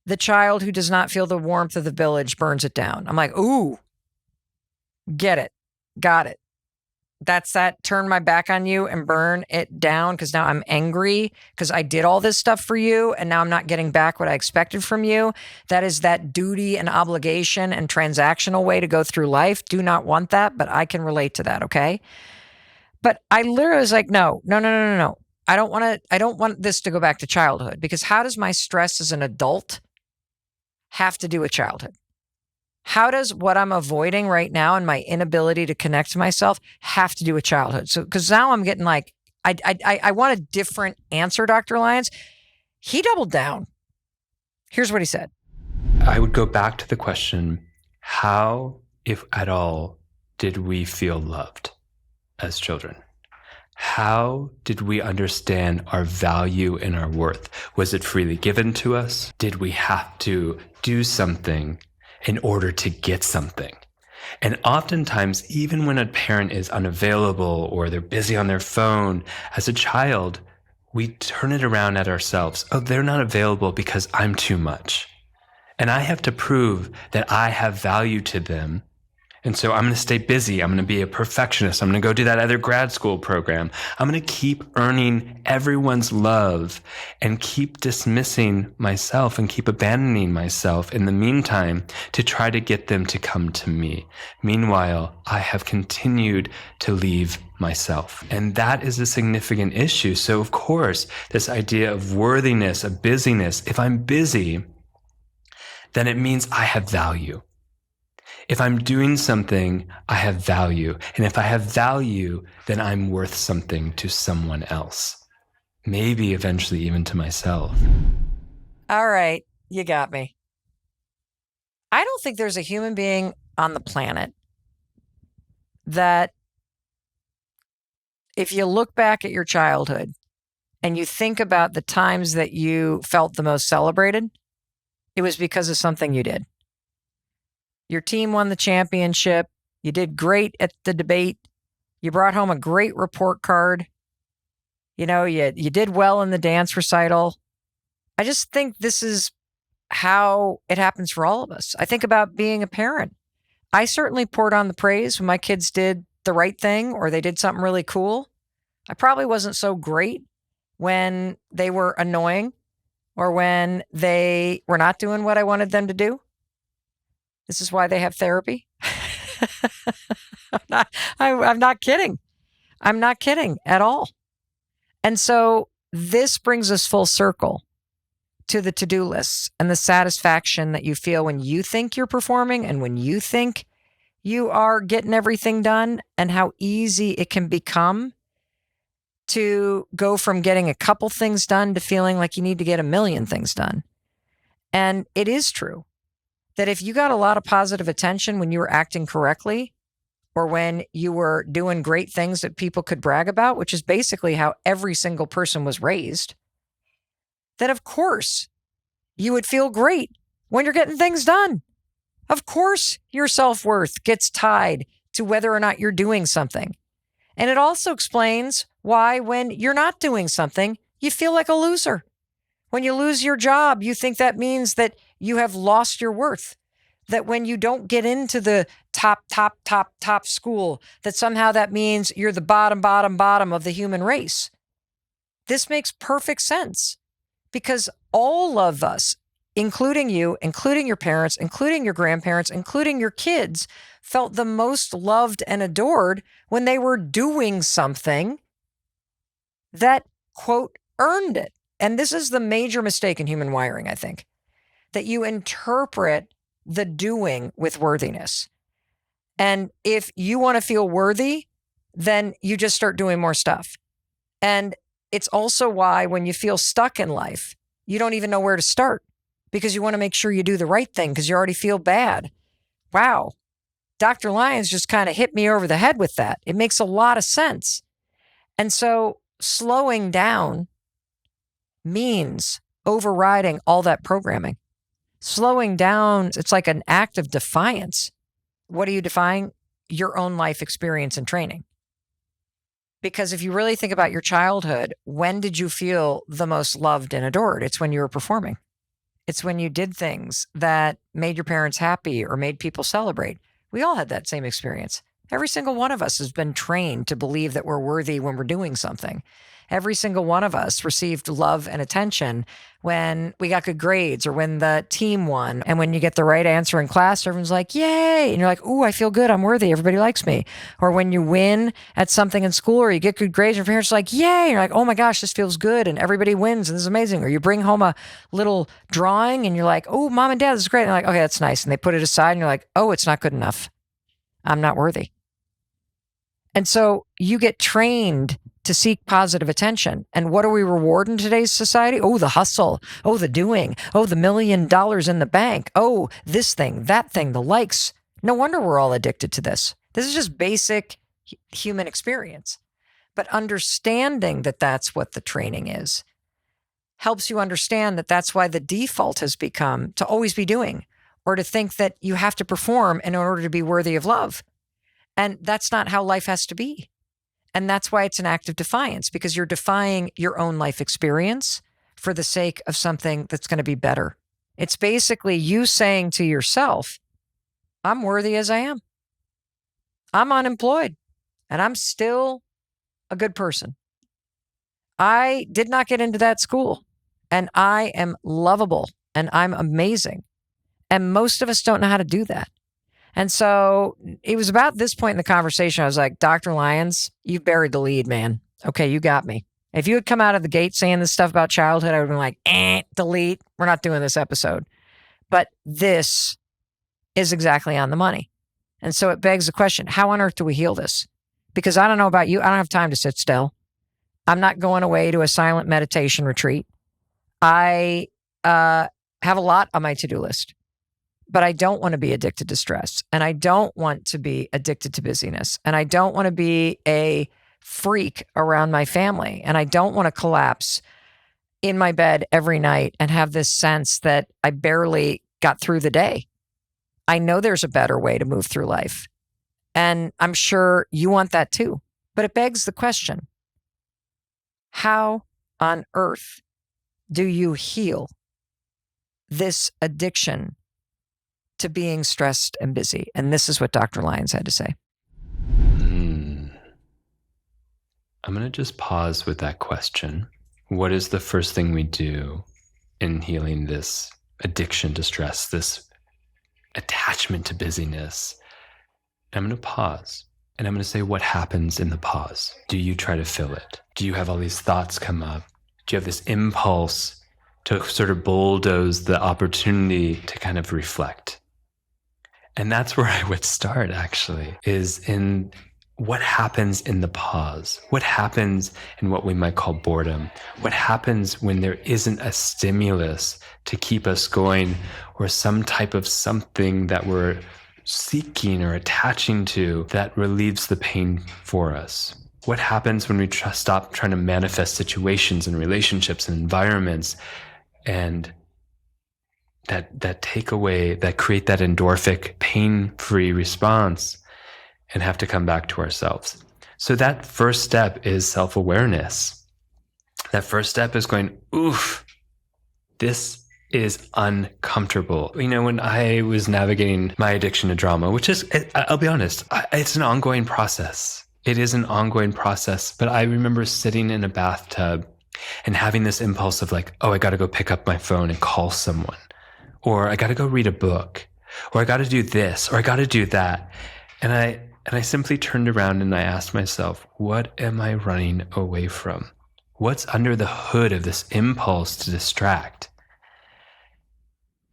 the child who does not feel the warmth of the village burns it down, I'm like, ooh, get it. Got it. That's that turn my back on you and burn it down because now I'm angry because I did all this stuff for you and now I'm not getting back what I expected from you. That is that duty and obligation and transactional way to go through life. Do not want that, but I can relate to that, okay? But I literally was like, no. I don't want this to go back to childhood because how does my stress as an adult have to do with childhood? How does what I'm avoiding right now and my inability to connect to myself have to do with childhood? So, because now I'm getting like, I want a different answer, Dr. Lyons. He doubled down. Here's what he said. I would go back to the question, how, if at all, did we feel loved as children? How did we understand our value and our worth? Was it freely given to us? Did we have to do something in order to get something? And oftentimes, even when a parent is unavailable or they're busy on their phone, as a child, we turn it around at ourselves. Oh, they're not available because I'm too much. And I have to prove that I have value to them. And so I'm going to stay busy. I'm going to be a perfectionist. I'm going to go do that other grad school program. I'm going to keep earning everyone's love and keep dismissing myself and keep abandoning myself in the meantime to try to get them to come to me. Meanwhile, I have continued to leave myself. And that is a significant issue. So of course, this idea of worthiness, of busyness, if I'm busy, then it means I have value. If I'm doing something, I have value. And if I have value, then I'm worth something to someone else. Maybe eventually even to myself. All right, you got me. I don't think there's a human being on the planet that if you look back at your childhood and you think about the times that you felt the most celebrated, it was because of something you did. Your team won the championship. You did great at the debate. You brought home a great report card. You know, you did well in the dance recital. I just think this is how it happens for all of us. I think about being a parent. I certainly poured on the praise when my kids did the right thing or they did something really cool. I probably wasn't so great when they were annoying or when they were not doing what I wanted them to do. This is why they have therapy. I'm not kidding. I'm not kidding at all. And so this brings us full circle to the to-do lists and the satisfaction that you feel when you think you're performing and when you think you are getting everything done and how easy it can become to go from getting a couple things done to feeling like you need to get a million things done. And it is true that if you got a lot of positive attention when you were acting correctly or when you were doing great things that people could brag about, which is basically how every single person was raised, then of course you would feel great when you're getting things done. Of course your self-worth gets tied to whether or not you're doing something. And it also explains why when you're not doing something, you feel like a loser. When you lose your job, you think that means that you have lost your worth. That when you don't get into the top school, that somehow that means you're the bottom of the human race. This makes perfect sense because all of us, including you, including your parents, including your grandparents, including your kids, felt the most loved and adored when they were doing something that, quote, earned it. And this is the major mistake in human wiring, I think, that you interpret the doing with worthiness. And if you want to feel worthy, then you just start doing more stuff. And it's also why when you feel stuck in life, you don't even know where to start because you want to make sure you do the right thing because you already feel bad. Wow. Dr. Lyons just kind of hit me over the head with that. It makes a lot of sense. And so slowing down means overriding all that programming. Slowing down, it's like an act of defiance. What are you defying? Your own life experience and training. Because if you really think about your childhood, when did you feel the most loved and adored? It's when you were performing. It's when you did things that made your parents happy or made people celebrate. We all had that same experience. Every single one of us has been trained to believe that we're worthy when we're doing something. Every single one of us received love and attention when we got good grades or when the team won. And when you get the right answer in class, everyone's like, yay. And you're like, ooh, I feel good. I'm worthy. Everybody likes me. Or when you win at something in school or you get good grades, your parents are like, yay. And you're like, oh my gosh, this feels good. And everybody wins. And this is amazing. Or you bring home a little drawing and you're like, oh, mom and dad, this is great. And they're like, okay, that's nice. And they put it aside and you're like, oh, it's not good enough. I'm not worthy. And so you get trained to seek positive attention. And what are we reward in today's society? Oh, the hustle. Oh, the doing. Oh, the $1 million in the bank. Oh, this thing, that thing, the likes. No wonder we're all addicted to this. This is just basic human experience. But understanding that that's what the training is helps you understand that that's why the default has become to always be doing or to think that you have to perform in order to be worthy of love. And that's not how life has to be. And that's why it's an act of defiance, because you're defying your own life experience for the sake of something that's going to be better. It's basically you saying to yourself, I'm worthy as I am. I'm unemployed and I'm still a good person. I did not get into that school and I am lovable and I'm amazing. And most of us don't know how to do that. And so it was about this point in the conversation, I was like, Dr. Lyons, you've buried the lead, man. Okay, you got me. If you had come out of the gate saying this stuff about childhood, I would have been like, delete. We're not doing this episode. But this is exactly on the money. And so it begs the question, how on earth do we heal this? Because I don't know about you, I don't have time to sit still. I'm not going away to a silent meditation retreat. I have a lot on my to-do list. But I don't want to be addicted to stress. And I don't want to be addicted to busyness. And I don't want to be a freak around my family. And I don't want to collapse in my bed every night and have this sense that I barely got through the day. I know there's a better way to move through life. And I'm sure you want that too. But it begs the question, how on earth do you heal this addiction to being stressed and busy? And this is what Dr. Lyons had to say. I'm going to just pause with that question. What is the first thing we do in healing this addiction to stress, this attachment to busyness? I'm going to pause and I'm going to say, what happens in the pause? Do you try to fill it? Do you have all these thoughts come up? Do you have this impulse to sort of bulldoze the opportunity to kind of reflect? And that's where I would start, actually, is in what happens in the pause. What happens in what we might call boredom? What happens when there isn't a stimulus to keep us going or some type of something that we're seeking or attaching to that relieves the pain for us? What happens when we stop trying to manifest situations and relationships and environments and that take away, that create that endorphic, pain-free response and have to come back to ourselves? So that first step is self-awareness. That first step is going, oof, this is uncomfortable. You know, when I was navigating my addiction to drama, which is, I'll be honest, it's an ongoing process. It is an ongoing process. But I remember sitting in a bathtub and having this impulse of like, oh, I got to go pick up my phone and call someone. Or I got to go read a book, or I got to do this, or I got to do that. And I simply turned around and I asked myself, what am I running away from? What's under the hood of this impulse to distract?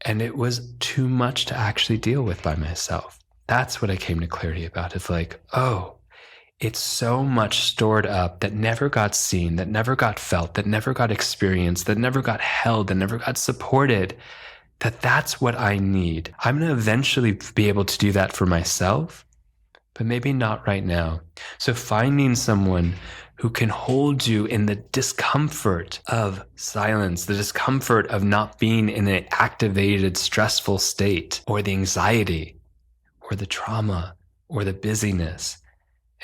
And it was too much to actually deal with by myself. That's what I came to clarity about. It's like, oh, it's so much stored up that never got seen, that never got felt, that never got experienced, that never got held, that never got supported, that that's what I need. I'm going to eventually be able to do that for myself, but maybe not right now. So finding someone who can hold you in the discomfort of silence, the discomfort of not being in an activated, stressful state, or the anxiety, or the trauma, or the busyness,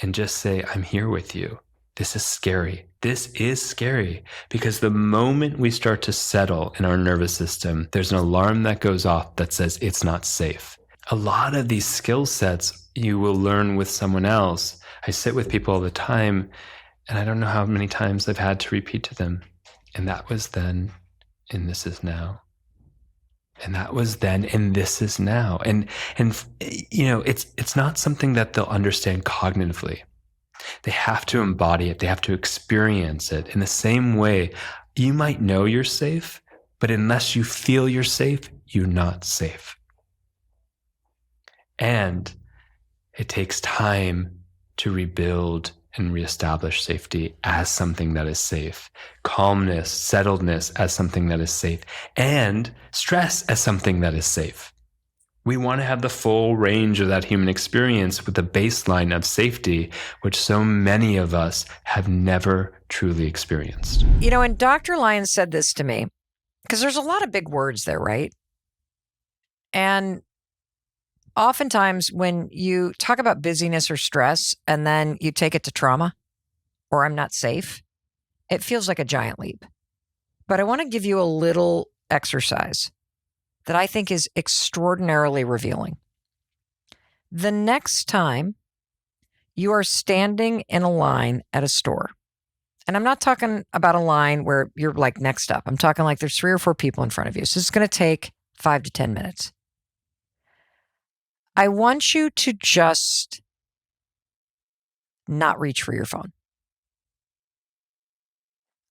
and just say, I'm here with you. This is scary. This is scary because the moment we start to settle in our nervous system, there's an alarm that goes off that says it's not safe. A lot of these skill sets you will learn with someone else. I sit with people all the time, and I don't know how many times I've had to repeat to them, and that was then, and this is now. And that was then, and this is now. And it's not something that they'll understand cognitively. They have to embody it. They have to experience it. In the same way, you might know you're safe, but unless you feel you're safe, you're not safe. And it takes time to rebuild and reestablish safety as something that is safe, calmness, settledness as something that is safe, and stress as something that is safe. We want to have the full range of that human experience with the baseline of safety, which so many of us have never truly experienced. And Dr. Lyons said this to me, because there's a lot of big words there, right? And oftentimes when you talk about busyness or stress and then you take it to trauma or I'm not safe, it feels like a giant leap. But I want to give you a little exercise that I think is extraordinarily revealing. The next time you are standing in a line at a store, and I'm not talking about a line where you're like next up. I'm talking like there's 3 or 4 people in front of you. So it's going to take 5 to 10 minutes. I want you to just not reach for your phone.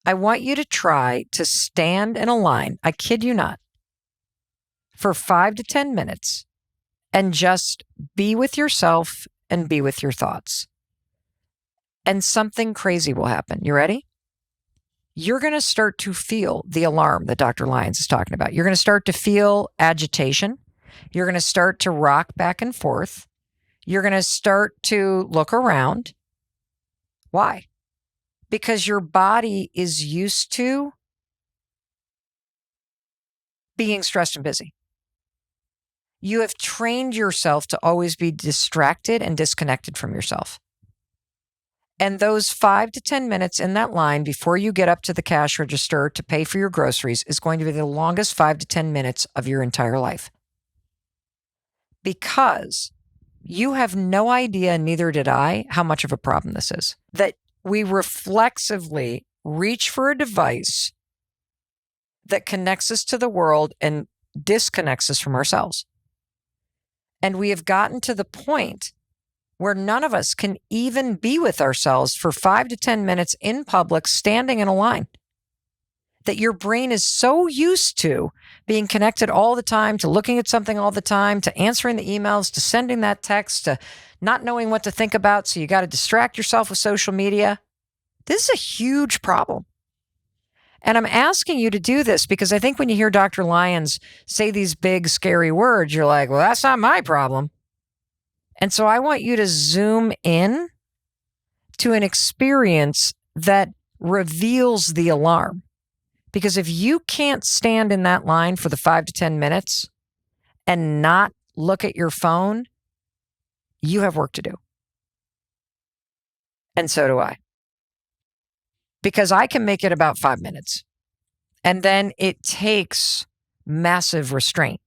I want you to try to stand in a line, I kid you not, for 5 to 10 minutes and just be with yourself and be with your thoughts. And something crazy will happen. You ready? You're going to start to feel the alarm that Dr. Lyons is talking about. You're going to start to feel agitation. You're going to start to rock back and forth. You're going to start to look around. Why? Because your body is used to being stressed and busy. You have trained yourself to always be distracted and disconnected from yourself. And those 5 to 10 minutes in that line before you get up to the cash register to pay for your groceries is going to be the longest 5 to 10 minutes of your entire life. Because you have no idea, neither did I, how much of a problem this is. That we reflexively reach for a device that connects us to the world and disconnects us from ourselves. And we have gotten to the point where none of us can even be with ourselves for 5 to 10 minutes in public, standing in a line. That your brain is so used to being connected all the time, to looking at something all the time, to answering the emails, to sending that text, to not knowing what to think about. So you got to distract yourself with social media. This is a huge problem. And I'm asking you to do this because I think when you hear Dr. Lyons say these big, scary words, you're like, well, that's not my problem. And so I want you to zoom in to an experience that reveals the alarm. Because if you can't stand in that line for the 5 to 10 minutes and not look at your phone, you have work to do. And so do I. Because I can make it about 5 minutes. And then it takes massive restraint.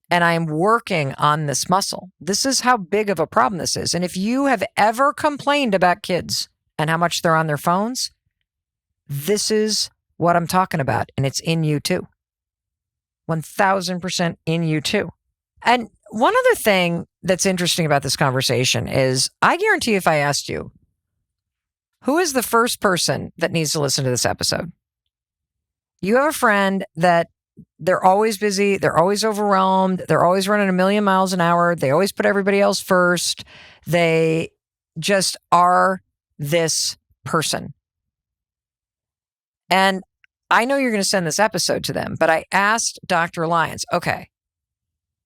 And I am working on this muscle. This is how big of a problem this is. And if you have ever complained about kids and how much they're on their phones, this is what I'm talking about. And it's in you too. 1000% in you too. And one other thing that's interesting about this conversation is I guarantee if I asked you, who is the first person that needs to listen to this episode? You have a friend that they're always busy. They're always overwhelmed. They're always running a million miles an hour. They always put everybody else first. They just are this person. And I know you're going to send this episode to them, but I asked Dr. Lyons, okay,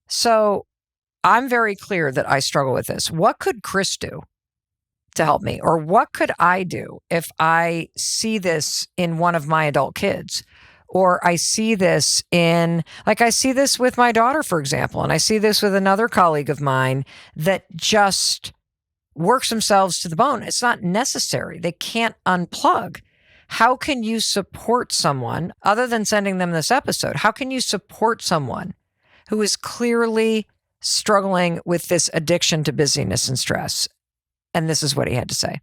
so I'm very clear that I struggle with this. What could Chris do to help me? Or what could I do if I see this in one of my adult kids? Or I see this I see this with my daughter, for example, and I see this with another colleague of mine that just works themselves to the bone. It's not necessary. They can't unplug. How can you support someone other than sending them this episode? How can you support someone who is clearly struggling with this addiction to busyness and stress? And this is what he had to say.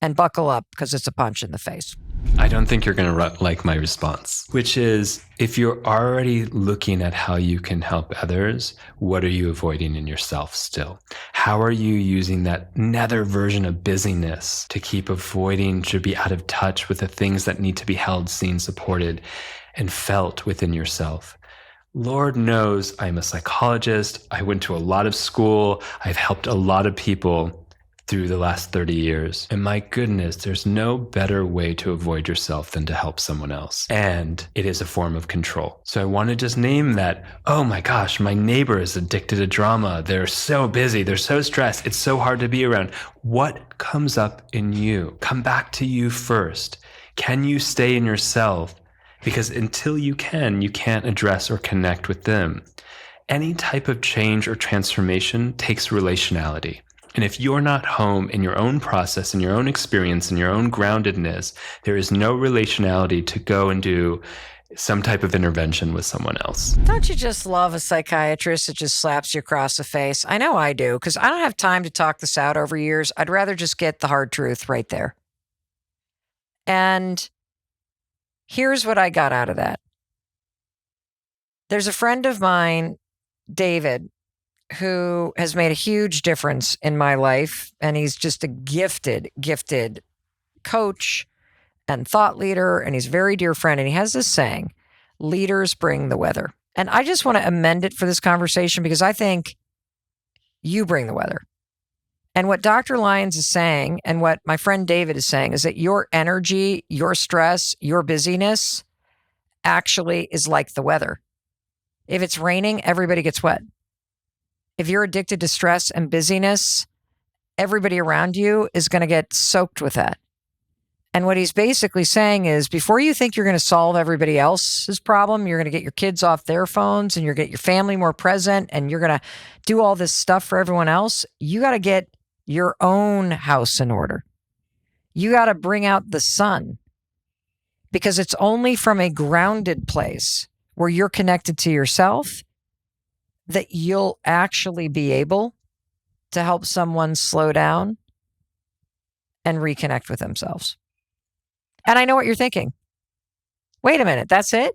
And buckle up, because it's a punch in the face. I don't think you're going to like my response, which is, if you're already looking at how you can help others, what are you avoiding in yourself still? How are you using that nether version of busyness to keep avoiding, to be out of touch with the things that need to be held, seen, supported, and felt within yourself? Lord knows I'm a psychologist. I went to a lot of school. I've helped a lot of people through the last 30 years. And my goodness, there's no better way to avoid yourself than to help someone else. And it is a form of control. So I want to just name that, oh my gosh, my neighbor is addicted to drama. They're so busy. They're so stressed. It's so hard to be around. What comes up in you? Come back to you first. Can you stay in yourself? Because until you can't address or connect with them. Any type of change or transformation takes relationality. And if you're not home in your own process, in your own experience, in your own groundedness, there is no relationality to go and do some type of intervention with someone else. Don't you just love a psychiatrist that just slaps you across the face? I know I do, because I don't have time to talk this out over years. I'd rather just get the hard truth right there. And here's what I got out of that. There's a friend of mine, David, who has made a huge difference in my life. And he's just a gifted coach and thought leader. And he's a very dear friend. And he has this saying, leaders bring the weather. And I just want to amend it for this conversation, because I think you bring the weather. And what Dr. Lyons is saying, and what my friend David is saying, is that your energy, your stress, your busyness actually is like the weather. If it's raining, everybody gets wet. If you're addicted to stress and busyness, everybody around you is going to get soaked with that. And what he's basically saying is, before you think you're going to solve everybody else's problem, you're going to get your kids off their phones, and you're going to get your family more present, and you're going to do all this stuff for everyone else, you got to get your own house in order. You got to bring out the sun, because it's only from a grounded place where you're connected to yourself that you'll actually be able to help someone slow down and reconnect with themselves. And I know what you're thinking. Wait a minute, that's it?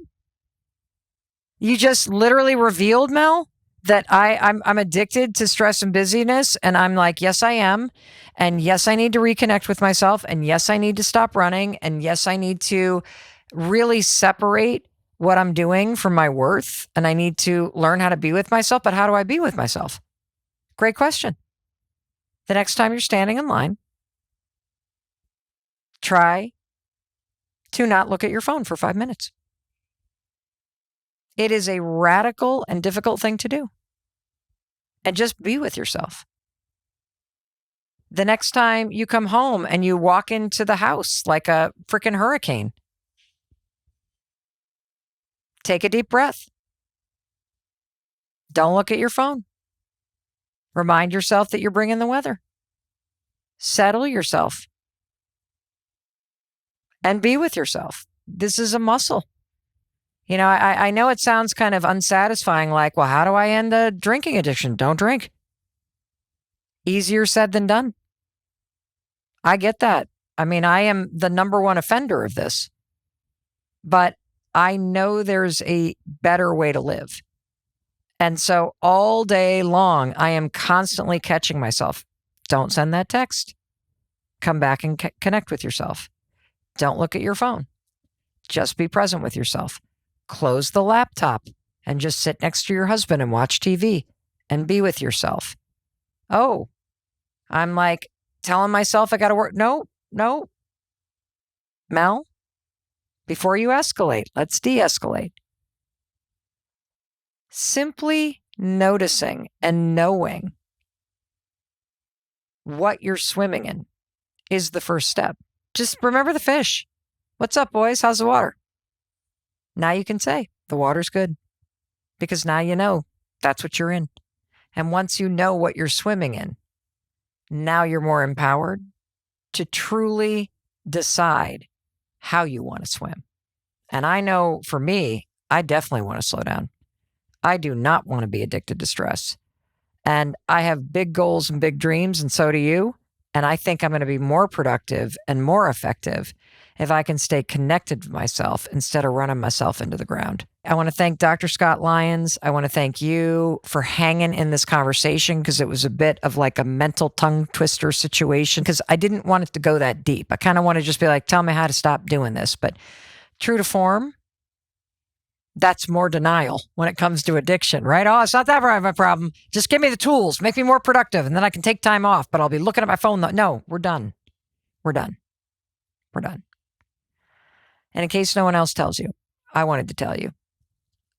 You just literally revealed, Mel, that I'm addicted to stress and busyness. And I'm like, yes, I am. And yes, I need to reconnect with myself. And yes, I need to stop running. And yes, I need to really separate what I'm doing from my worth. And I need to learn how to be with myself. But how do I be with myself? Great question. The next time you're standing in line, try to not look at your phone for 5 minutes. It is a radical and difficult thing to do. And just be with yourself. The next time you come home and you walk into the house like a freaking hurricane, take a deep breath. Don't look at your phone. Remind yourself that you're bringing the weather. Settle yourself. And be with yourself. This is a muscle. You know, I know it sounds kind of unsatisfying, like, well, how do I end the drinking addiction? Don't drink. Easier said than done. I get that. I mean, I am the number one offender of this. But I know there's a better way to live. And so all day long, I am constantly catching myself. Don't send that text. Come back and connect with yourself. Don't look at your phone. Just be present with yourself. Close the laptop and just sit next to your husband and watch TV and be with yourself. Oh, I'm like telling myself I got to work. No. Mel, Before you escalate, let's de-escalate. Simply noticing and knowing what you're swimming in is the first step. Just remember the fish. What's up, boys? How's the water? Now you can say, the water's good. Because now you know that's what you're in. And once you know what you're swimming in, now you're more empowered to truly decide how you want to swim. And I know for me, I definitely want to slow down. I do not want to be addicted to stress. And I have big goals and big dreams, and so do you. And I think I'm going to be more productive and more effective if I can stay connected to myself instead of running myself into the ground. I want to thank Dr. Scott Lyons. I want to thank you for hanging in this conversation because it was a bit of like a mental tongue twister situation because I didn't want it to go that deep. I kind of want to just be like, tell me how to stop doing this. But true to form, that's more denial when it comes to addiction, right? Oh, it's not that bad of a problem. Just give me the tools, make me more productive, and then I can take time off, but I'll be looking at my phone. No, we're done. We're done. We're done. And in case no one else tells you, I wanted to tell you,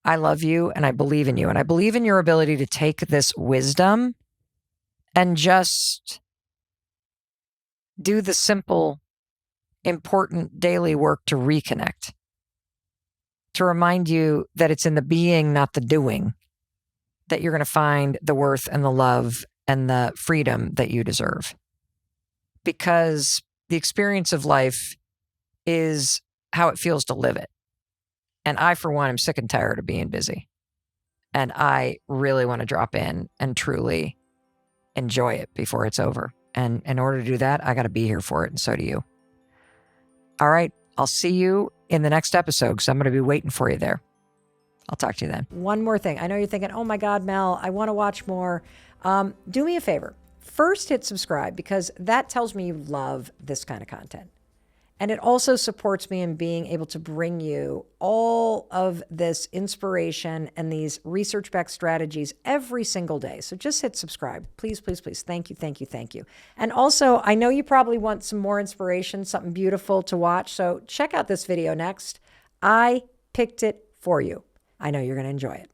I love you and I believe in you. And I believe in your ability to take this wisdom and just do the simple, important daily work to reconnect. To remind you that it's in the being, not the doing, that you're going to find the worth and the love and the freedom that you deserve. Because the experience of life is how it feels to live it. And I, for one, am sick and tired of being busy. And I really want to drop in and truly enjoy it before it's over. And in order to do that, I got to be here for it. And so do you. All right. I'll see you in the next episode because I'm going to be waiting for you there. I'll talk to you then. One more thing. I know you're thinking, oh my God, Mel, I want to watch more. Do me a favor. First, hit subscribe because that tells me you love this kind of content. And it also supports me in being able to bring you all of this inspiration and these research-backed strategies every single day. So just hit subscribe. Please, please, please. Thank you, thank you, thank you. And also, I know you probably want some more inspiration, something beautiful to watch. So check out this video next. I picked it for you. I know you're going to enjoy it.